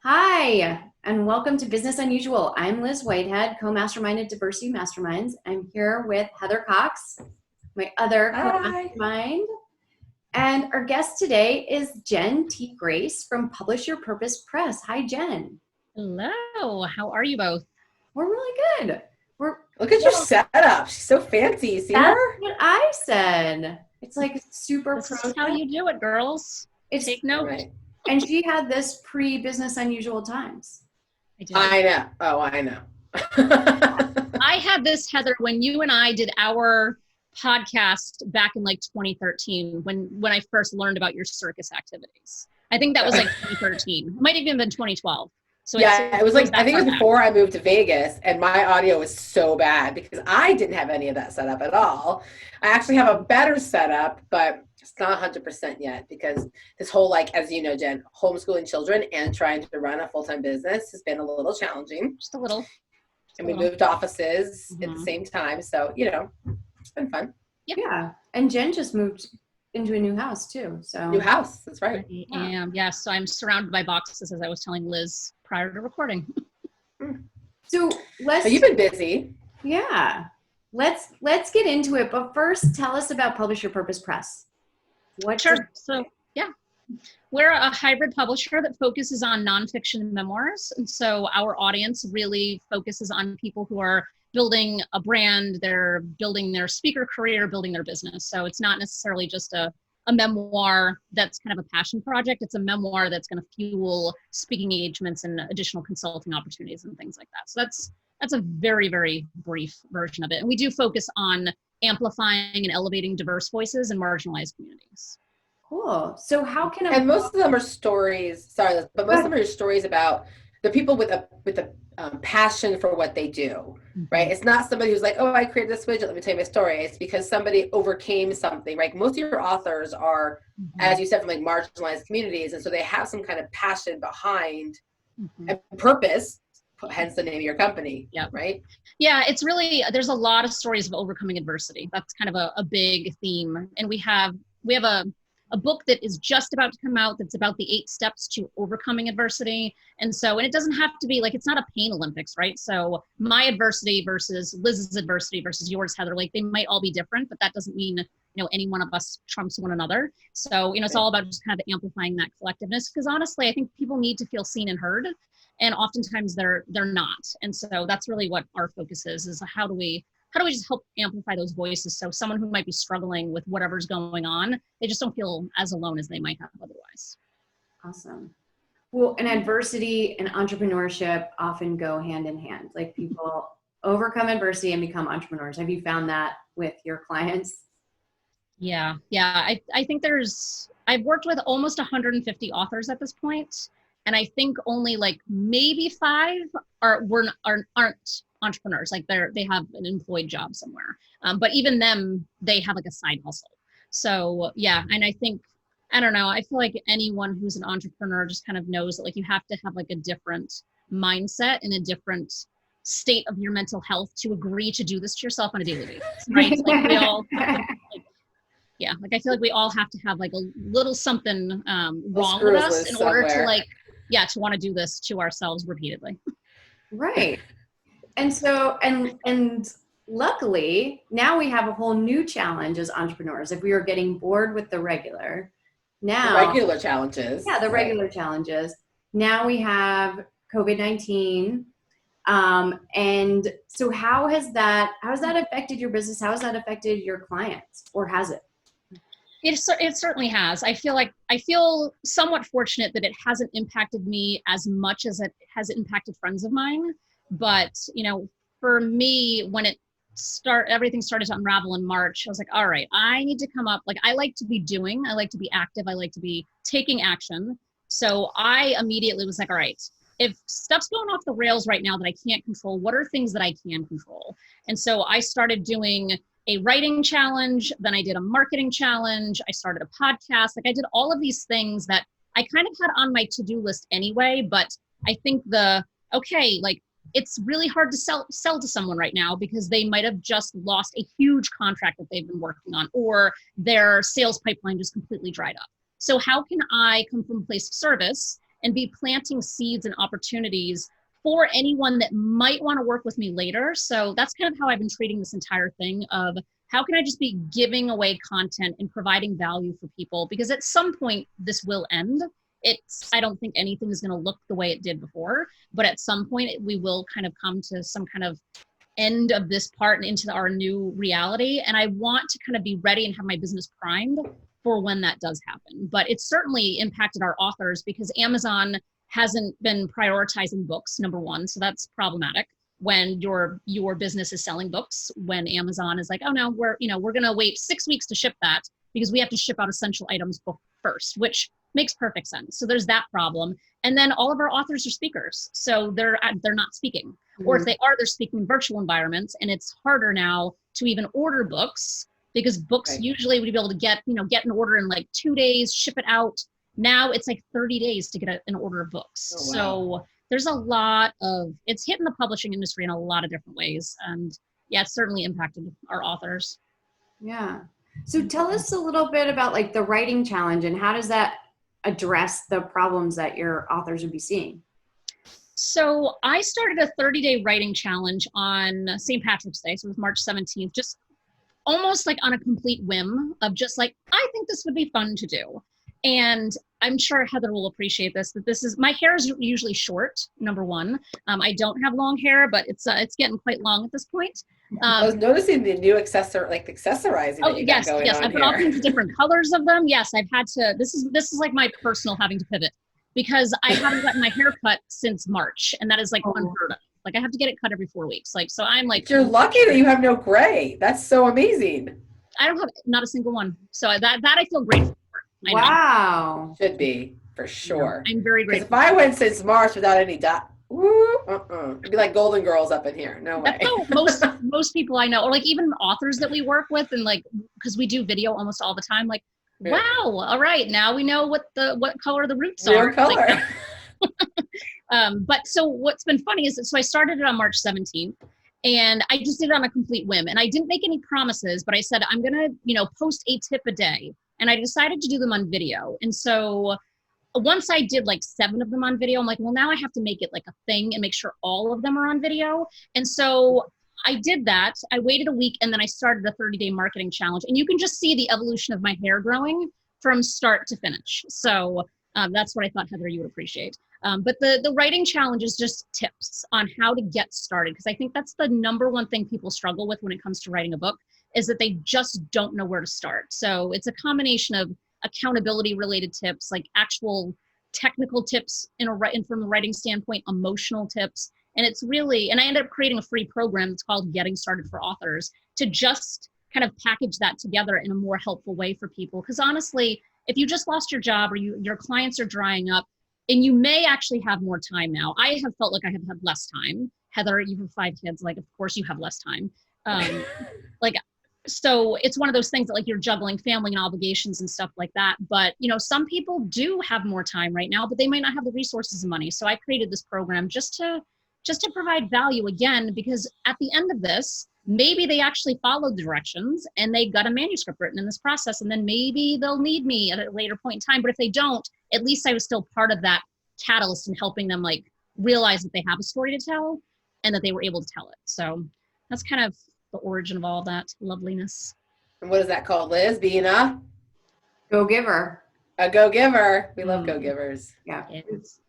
Hi, and welcome to Business Unusual. I'm Liz Whitehead, co-mastermind at Diversity Masterminds. I'm here with Heather Cox, my other Hi. co-mastermind. And our guest today is Jen T. Grace from Publish Your Purpose Press. Hi, Jen. Hello, how are you both? We're really good. Look at your setup. She's so fancy. You see That's her? what I said. It's like super This pro. is how you do it, girls. Take note. Right. And she had this pre-Business Unusual times. I did. I know. Oh, I know. I had this, Heather, when you and I did our podcast back in like 2013, when I first learned about your circus activities. I think that was like 2013. It might have even been 2012. So yeah, it was like, I think it was back. before I moved to Vegas, and my audio was so bad because I didn't have any of that set up at all. I actually have a better setup, but it's not 100% yet because this whole, like, as you know, Jen, homeschooling children and trying to run a full-time business has been a little challenging. Just a little. And we moved offices at the same time. So, it's been fun. Yep. Yeah. And Jen just moved into a new house too. So New house. That's right. Yes, so I'm surrounded by boxes, as I was telling Liz prior to recording. So But you've been busy. Yeah. Let's get into it. But first, tell us about Publish Your Purpose Press. Sure. So, yeah. We're a hybrid publisher that focuses on nonfiction memoirs. And so our audience really focuses on people who are building a brand, they're building their speaker career, building their business. So it's not necessarily just a memoir that's kind of a passion project. It's a memoir that's going to fuel speaking engagements and additional consulting opportunities and things like that. So that's a very, very brief version of it. And we do focus on amplifying and elevating diverse voices and marginalized communities. Cool. So how can And most of them are stories. Sorry, but most of them are stories about the people with a passion for what they do, right? It's not somebody who's like, oh, I created this widget, let me tell you my story. It's because somebody overcame something, right? Most of your authors are, as you said, from like marginalized communities, and so they have some kind of passion behind and purpose. Hence the name of your company, right? Yeah, it's really, there's a lot of stories of overcoming adversity. That's kind of a big theme, and we have a book that is just about to come out that's about the 8 steps to overcoming adversity. And it doesn't have to be like, it's not a pain Olympics, right? So my adversity versus Liz's adversity versus yours, Heather, like they might all be different, but that doesn't mean, any one of us trumps one another. So, it's all about just kind of amplifying that collectiveness. Because honestly, I think people need to feel seen and heard. And oftentimes they're not. And so that's really what our focus is how do we just help amplify those voices so someone who might be struggling with whatever's going on, they just don't feel as alone as they might have otherwise. Awesome. Well, and adversity and entrepreneurship often go hand in hand. Like people overcome adversity and become entrepreneurs. Have you found that with your clients? Yeah. I think I've worked with almost 150 authors at this point, and I think only like maybe 5 aren't entrepreneurs. Like they have an employed job somewhere. But even them, they have like a side hustle. So yeah. And I think, I don't know, I feel like anyone who's an entrepreneur just kind of knows that like you have to have like a different mindset and a different state of your mental health to agree to do this to yourself on a daily basis, right? Like we all I feel like we all have to have like a little something wrong with us in order to to want to do this to ourselves repeatedly. Right. And so, and luckily now we have a whole new challenge as entrepreneurs. If we are getting bored with the regular challenges. Yeah, the regular challenges. Now we have COVID-19. And so how has that affected your business? How has that affected your clients, or has it? It certainly has. I feel somewhat fortunate that it hasn't impacted me as much as it has impacted friends of mine. But, for me, when everything started to unravel in March, I was like, all right, I need to come up. Like, I like to be doing, I like to be active. I like to be taking action. So I immediately was like, all right, if stuff's going off the rails right now that I can't control, what are things that I can control? And so I started doing a writing challenge. Then I did a marketing challenge. I started a podcast. Like I did all of these things that I kind of had on my to-do list anyway, but I think it's really hard to sell to someone right now because they might have just lost a huge contract that they've been working on, or their sales pipeline just completely dried up. So how can I come from a place of service and be planting seeds and opportunities for anyone that might want to work with me later. So that's kind of how I've been treating this entire thing of how can I just be giving away content and providing value for people? Because at some point this will end. I don't think anything is going to look the way it did before, but at some point we will kind of come to some kind of end of this part and into our new reality. And I want to kind of be ready and have my business primed for when that does happen. But it's certainly impacted our authors because Amazon hasn't been prioritizing books, number one. So that's problematic when your business is selling books, when Amazon is like, oh no, we're going to wait 6 weeks to ship that because we have to ship out essential items first, which makes perfect sense. So there's that problem. And then all of our authors are speakers. So they're not speaking. Mm-hmm. Or if they are, they're speaking in virtual environments. And it's harder now to even order books because books usually would be able to get an order in like 2 days, ship it out. Now it's like 30 days to get an order of books. Oh, wow. So there's a lot of, it's hitting the publishing industry in a lot of different ways. And yeah, it's certainly impacted our authors. Yeah. So tell us a little bit about like the writing challenge and how does that address the problems that your authors would be seeing? So I started a 30-day writing challenge on St. Patrick's Day. So it was March 17th, just almost like on a complete whim of just like, I think this would be fun to do. And I'm sure Heather will appreciate this, that my hair is usually short, number one. I don't have long hair, but it's getting quite long at this point. I was noticing the new accessorizing that you got going on I put all kinds of different colors of them. Yes, I've had to, this is like my personal having to pivot because I haven't gotten my hair cut since March. And that is like unheard of. Like I have to get it cut every 4 weeks. Like, so I'm like. You're lucky that you have no gray. That's so amazing. I don't have not a single one. So that I feel grateful for. Wow. Should be, for sure. I'm very grateful. If I went since March without any dot, it'd be like Golden Girls up in here. No way. That's how most people I know, or like even authors that we work with, and like because we do video almost all the time, like, wow, all right, now we know what color the roots are. Color. But so what's been funny is that so I started it on March 17th. And I just did it on a complete whim. And I didn't make any promises, but I said, I'm going to, post a tip a day. And I decided to do them on video. And so once I did like 7 of them on video, I'm like, well, now I have to make it like a thing and make sure all of them are on video. And so I did that. I waited a week and then I started a 30-day marketing challenge. And you can just see the evolution of my hair growing from start to finish. So that's what I thought, Heather, you would appreciate. But the writing challenge is just tips on how to get started. Because I think that's the number one thing people struggle with when it comes to writing a book is that they just don't know where to start. So it's a combination of accountability related tips, like actual technical tips from a writing standpoint, emotional tips. And it's really, and I ended up creating a free program that's called Getting Started for Authors to just kind of package that together in a more helpful way for people. Because honestly, if you just lost your job or your clients are drying up, and you may actually have more time now. I have felt like I have had less time. Heather, you have 5 kids. Like, of course you have less time. So it's one of those things that like you're juggling family and obligations and stuff like that. But, some people do have more time right now, but they might not have the resources and money. So I created this program just to provide value again, because at the end of this, maybe they actually followed the directions and they got a manuscript written in this process. And then maybe they'll need me at a later point in time. But if they don't, at least I was still part of that catalyst in helping them like realize that they have a story to tell and that they were able to tell it. So that's kind of the origin of all that loveliness. And what is that called, Liz? Being a go-giver. A go-giver. We love go-givers. Yeah.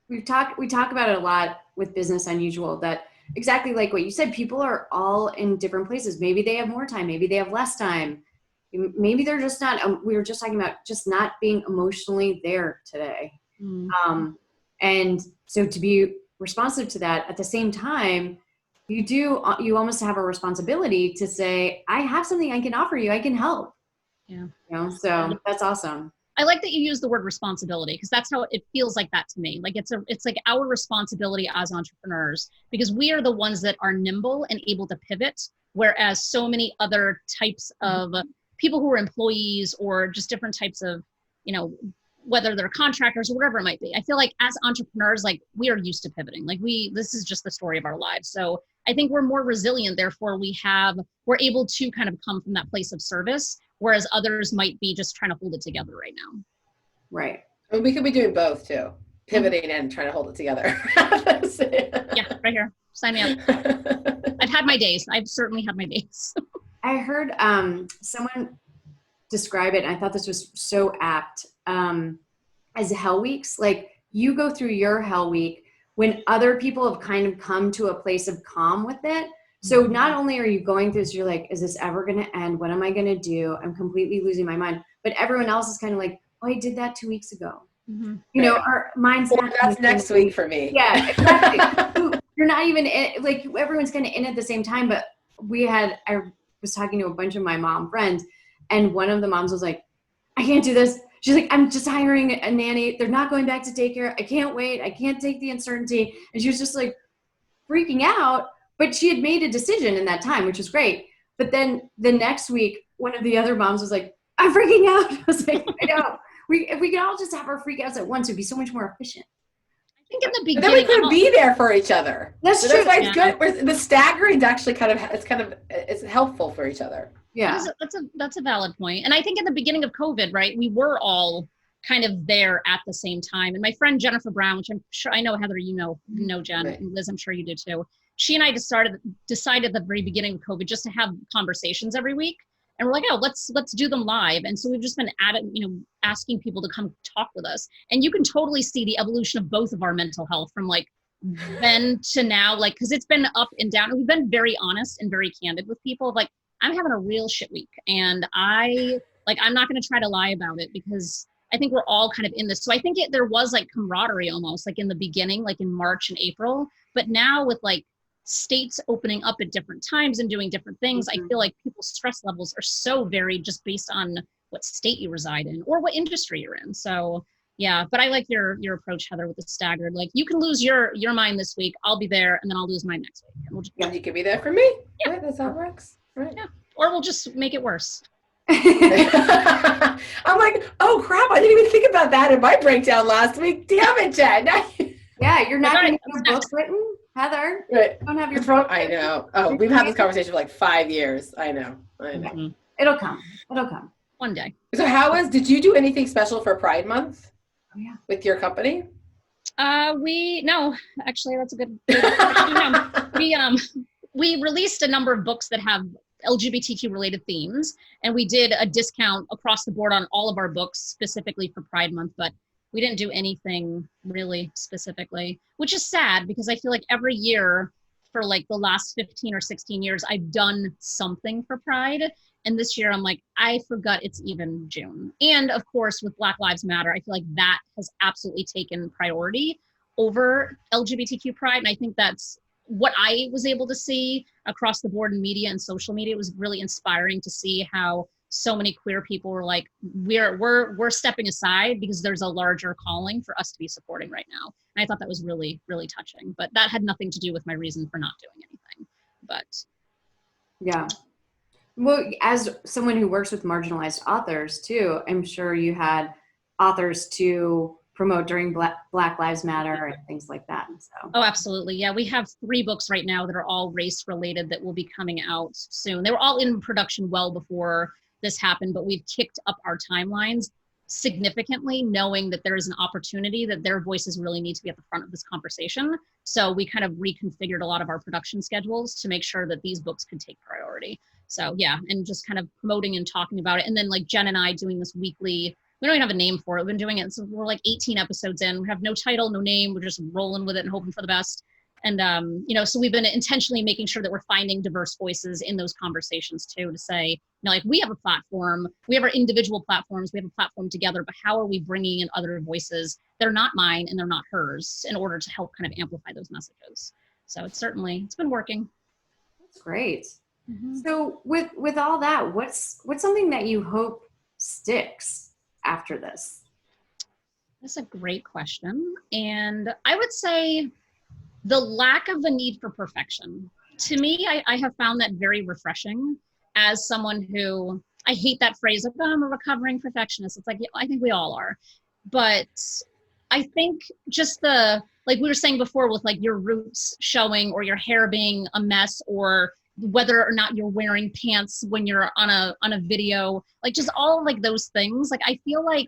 We talk about it a lot with Business Unusual, that exactly like what you said, people are all in different places. Maybe they have more time. Maybe they have less time. Maybe they're just not, we were just talking about just not being emotionally there today. Mm-hmm. And so to be responsive to that at the same time, you almost have a responsibility to say, I have something I can offer you. I can help. Yeah. So that's awesome. I like that you use the word responsibility because that's how it feels like that to me. Like it's like our responsibility as entrepreneurs because we are the ones that are nimble and able to pivot, whereas so many other types of people who are employees or just different types of, whether they're contractors or whatever it might be. I feel like as entrepreneurs, like we are used to pivoting. Like this is just the story of our lives. So I think we're more resilient. Therefore, we're able to kind of come from that place of service, whereas others might be just trying to hold it together right now. Right. And we could be doing both too. pivoting and trying to hold it together. Yeah, right here. Sign me up. I've had my days. I've certainly had my days. I heard someone describe it, and I thought this was so apt, as hell weeks. Like, you go through your hell week when other people have kind of come to a place of calm with it. So not only are you going through this, you're like, is this ever going to end? What am I going to do? I'm completely losing my mind. But everyone else is kind of like, oh, I did that 2 weeks ago. Mm-hmm. You know, our minds. Or that's next week for me. Yeah, exactly. You're not even in, like, everyone's kind of in at the same time. But I was talking to a bunch of my mom friends, and one of the moms was like, I can't do this. She's like, I'm just hiring a nanny. They're not going back to daycare. I can't wait. I can't take the uncertainty. And she was just like freaking out. But she had made a decision in that time, which was great. But then the next week, one of the other moms was like, I'm freaking out. I was like, I know. If we could all just have our freakouts at once, it'd be so much more efficient. I think in the But then we beginning, could be there for each other. That's So true. that's why it's good. The staggering actually it's helpful for each other. Yeah. that's a valid point. And I think in the beginning of COVID, right, we were all kind of there at the same time. And my friend Jennifer Brown, which I'm sure I know, Heather, you know Jen, Right. and Liz, I'm sure you do too. She and I decided at the very beginning of COVID just to have conversations every week. And we're like, oh, let's do them live. And so we've just been at it, asking people to come talk with us. And you can totally see the evolution of both of our mental health from like then to now, like, because it's been up and down. And we've been very honest and very candid with people. Like, I'm having a real shit week, and I'm not going to try to lie about it, because I think we're all kind of in this. So I think there was like camaraderie almost, like in the beginning, like in March and April. But now with like states opening up at different times and doing different things, I feel like people's stress levels are so varied just based on what state you reside in or what industry you're in. So yeah, but I like your approach, Heather, with the staggered. Like, you can lose your mind this week, I'll be there, and then I'll lose mine next week. And And you can be there for me. Yeah. Right, that's how it works. Right. Yeah. Or we'll just make it worse. I'm like, oh crap, I didn't even think about that in my breakdown last week. Damn it, Jen. Yeah, you're not Right. going to have a book written, Heather. Right. You don't have your What's wrong? book I written. know. Oh, we've had this conversation for like 5 years. I know. Mhm. It'll come. It'll come. One day. So did you do anything special for Pride Month Oh, yeah. with your company? No, actually, that's a good question. We released a number of books that have LGBTQ related themes, and we did a discount across the board on all of our books specifically for Pride Month, but we didn't do anything really specifically, which is sad, because I feel like every year for like the last 15 or 16 years, I've done something for Pride. And this year I'm like, I forgot it's even June. And of course, with Black Lives Matter, I feel like that has absolutely taken priority over LGBTQ Pride. And I think that's what I was able to see across the board in media and social media. It was really inspiring to see how so many queer people were like, we're stepping aside because there's a larger calling for us to be supporting right now. And I thought that was really, really touching. But that had nothing to do with my reason for not doing anything. But Yeah. Well, as someone who works with marginalized authors too, I'm sure you had authors to promote during Black Lives Matter and things like that. So. Oh, absolutely. Yeah, we have 3 books right now that are all race related that will be coming out soon. They were all in production well before this happened, but we've kicked up our timelines significantly, knowing that there is an opportunity that their voices really need to be at the front of this conversation. So we kind of reconfigured a lot of our production schedules to make sure that these books could take priority. So yeah, and just kind of promoting and talking about it. And then like Jen and I doing this weekly, we don't even have a name for it. We've been doing it. So we're like 18 episodes in. We have no title, no name. We're just rolling with it and hoping for the best. And, so we've been intentionally making sure that we're finding diverse voices in those conversations too, to say, like, we have a platform, we have our individual platforms, we have a platform together, but how are we bringing in other voices that are not mine and they're not hers in order to help kind of amplify those messages? So it's been working. That's great. Mm-hmm. So with all that, what's something that you hope sticks after this? That's a great question. And I would say the lack of a need for perfection. To me, I have found that very refreshing as someone who, I hate that phrase of, I'm a recovering perfectionist. It's like, yeah, I think we all are. But I think just like we were saying before, with like your roots showing or your hair being a mess, or whether or not you're wearing pants when you're on a video, like just all like those things. Like, I feel like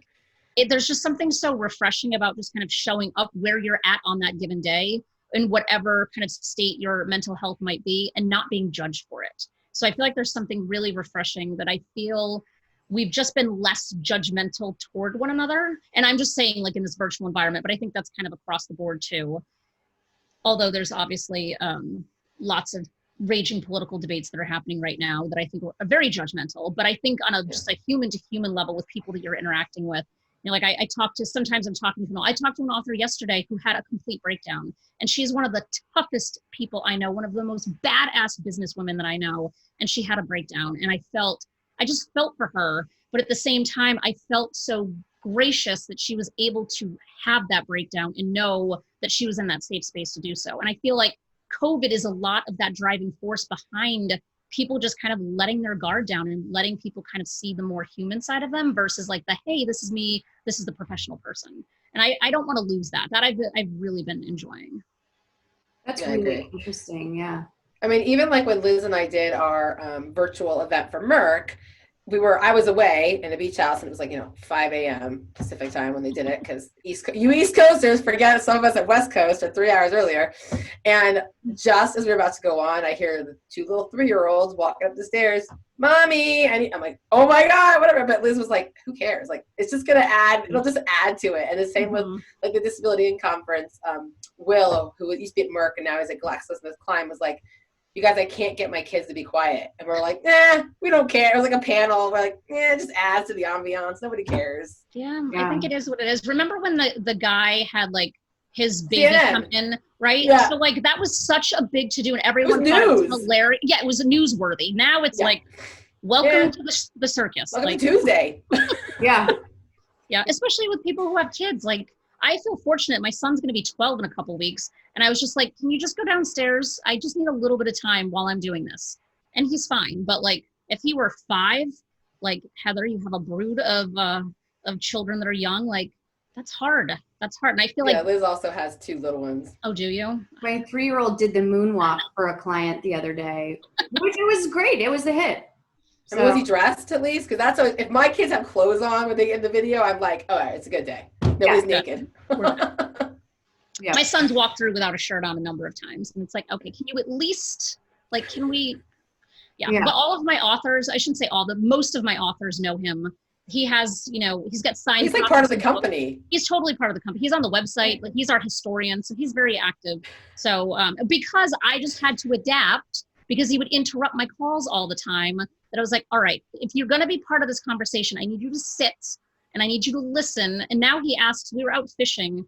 there's just something so refreshing about just kind of showing up where you're at on that given day in whatever kind of state your mental health might be and not being judged for it. So I feel like there's something really refreshing that I feel we've just been less judgmental toward one another. And I'm just saying like in this virtual environment, but I think that's kind of across the board too. Although there's obviously lots of raging political debates that are happening right now that I think are very judgmental. But I think on a just a human to human level with people that you're interacting with, you know, like I talk to, sometimes I'm talking to, I talked to an author yesterday who had a complete breakdown, and she's one of the toughest people I know, one of the most badass businesswomen that I know. And she had a breakdown, and I just felt for her. But at the same time, I felt so gracious that she was able to have that breakdown and know that she was in that safe space to do so. And I feel like COVID is a lot of that driving force behind people just kind of letting their guard down and letting people kind of see the more human side of them versus like the, hey, this is me, this is the professional person. And I don't want to lose that. That I've really been enjoying. That's Yeah, I really agree. interesting. Yeah. I mean, even like when Liz and I did our virtual event for Merck, I was away in a beach house, and it was like, 5 a.m. Pacific time when they did it, because East Coasters forget some of us at West Coast are 3 hours earlier. And just as we were about to go on, I hear the two little 3-year-olds walking up the stairs, "Mommy," and I'm like, "Oh my God," whatever. But Liz was like, "Who cares? Like, it's just gonna it'll just add to it." And the same with like the Disability in Conference. Will, who used to be at Merck and now is at GlaxoSmithKline, was like, "You guys, I can't get my kids to be quiet." And we're like, we don't care. It was like a panel. We're like, it just adds to the ambiance. Nobody cares. Yeah, I think it is what it is. Remember when the guy had like his baby come in, right? Yeah. So like that was such a big to do, and everyone thought it was hilarious. Yeah, it was newsworthy. Now it's like, welcome to the circus. Welcome like, to Tuesday. Yeah. Yeah, especially with people who have kids. Like, I feel fortunate. My son's going to be 12 in a couple weeks. And I was just like, can you just go downstairs? I just need a little bit of time while I'm doing this. And he's fine. But like, if he were 5, like Heather, you have a brood of children that are young, like that's hard. That's hard. And I feel like Liz also has 2 little ones. Oh, do you? My 3-year-old did the moonwalk for a client the other day, which it was great. It was a hit. I mean, was he dressed at least? Because that's always, if my kids have clothes on when they get in the video, I'm like, all right, it's a good day. Nobody's naked. Yeah. My son's walked through without a shirt on a number of times. And it's like, okay, can you at least, like, can we? Yeah. But all of my authors, I shouldn't say all, most of my authors know him. He has, he's got signed. He's like part of the company. He's totally part of the company. He's on the website. Like, he's our historian. So he's very active. So because I just had to adapt, because he would interrupt my calls all the time, that I was like, all right, if you're going to be part of this conversation, I need you to sit and I need you to listen. And now he asks, we were out fishing.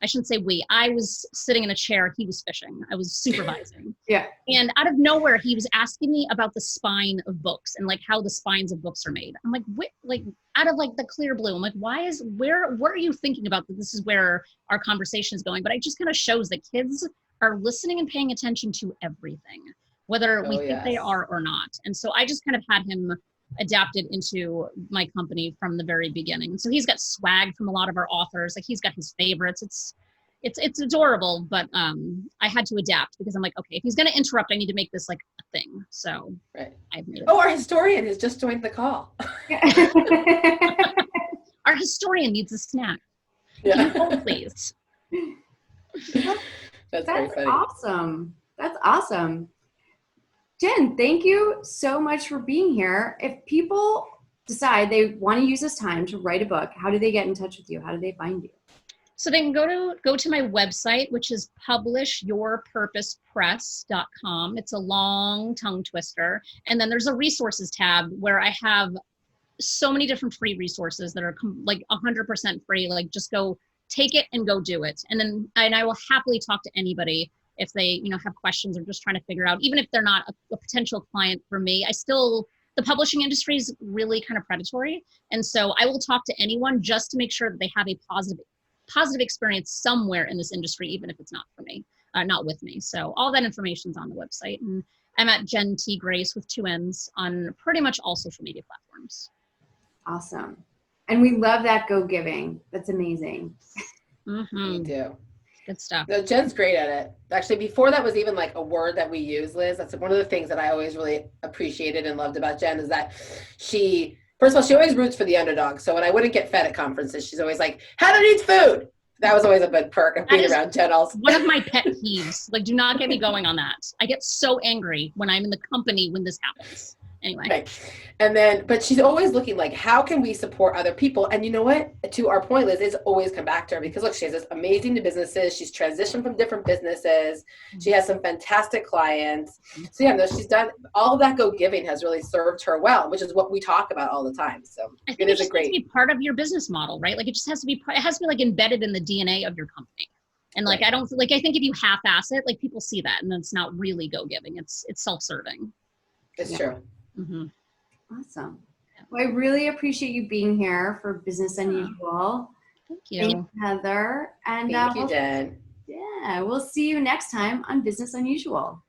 I shouldn't say we, I was sitting in a chair. He was fishing. I was supervising. Yeah. And out of nowhere, he was asking me about the spine of books and like how the spines of books are made. I'm like, what? Like out of like the clear blue. I'm like, what are you thinking about that this is where our conversation is going? But it just kind of shows that kids are listening and paying attention to everything, whether we think they are or not. And so I just kind of had him adapted into my company from the very beginning. And so he's got swag from a lot of our authors. Like he's got his favorites. It's adorable, but I had to adapt because I'm like, okay, if he's going to interrupt, I need to make this like a thing. So I've made it. Oh, our historian has just joined the call. Our historian needs a snack. Yeah. Can you hold, please? That's very funny. Awesome. That's awesome. Jen, thank you so much for being here. If people decide they want to use this time to write a book, how do they get in touch with you? How do they find you? So they can go to my website, which is publishyourpurposepress.com. It's a long tongue twister. And then there's a resources tab where I have so many different free resources that are like 100% free. Like just go take it and go do it. And I will happily talk to anybody if they, have questions or just trying to figure out, even if they're not a potential client for me. The publishing industry is really kind of predatory. And so I will talk to anyone just to make sure that they have a positive experience somewhere in this industry, even if it's not for me, not with me. So all that information's on the website. And I'm at Jen T. Grace with 2 N's on pretty much all social media platforms. Awesome. And we love that go giving. That's amazing. Mm-hmm. We do. Good stuff. No, Jen's great at it. Actually, before that was even like a word that we use, Liz, that's one of the things that I always really appreciated and loved about Jen is that she First of all, she always roots for the underdog. So when I wouldn't get fed at conferences, she's always like, Heather needs food. That was always a big perk of being around Jen also. One of my pet peeves. Like, do not get me going on that. I get so angry when I'm in the company when this happens. Anyway. Right. And then, but she's always looking like, how can we support other people? And you know what? To our point, Liz, it's always come back to her because look, she has this amazing businesses. She's transitioned from different businesses. She has some fantastic clients. So yeah, no, she's done all of that go-giving has really served her well, which is what we talk about all the time. So I think it is just a great has to be part of your business model, right? Like it just has to be, it has to be like embedded in the DNA of your company. And like, Right. I think if you half-ass it, like people see that and it's not really go-giving. It's self-serving. It's Yeah. true. Mm-hmm. Awesome. Well, I really appreciate you being here for Business Unusual. Thank Thank you. you, Heather. And Thank you, Jen. yeah, we'll see you next time on Business Unusual.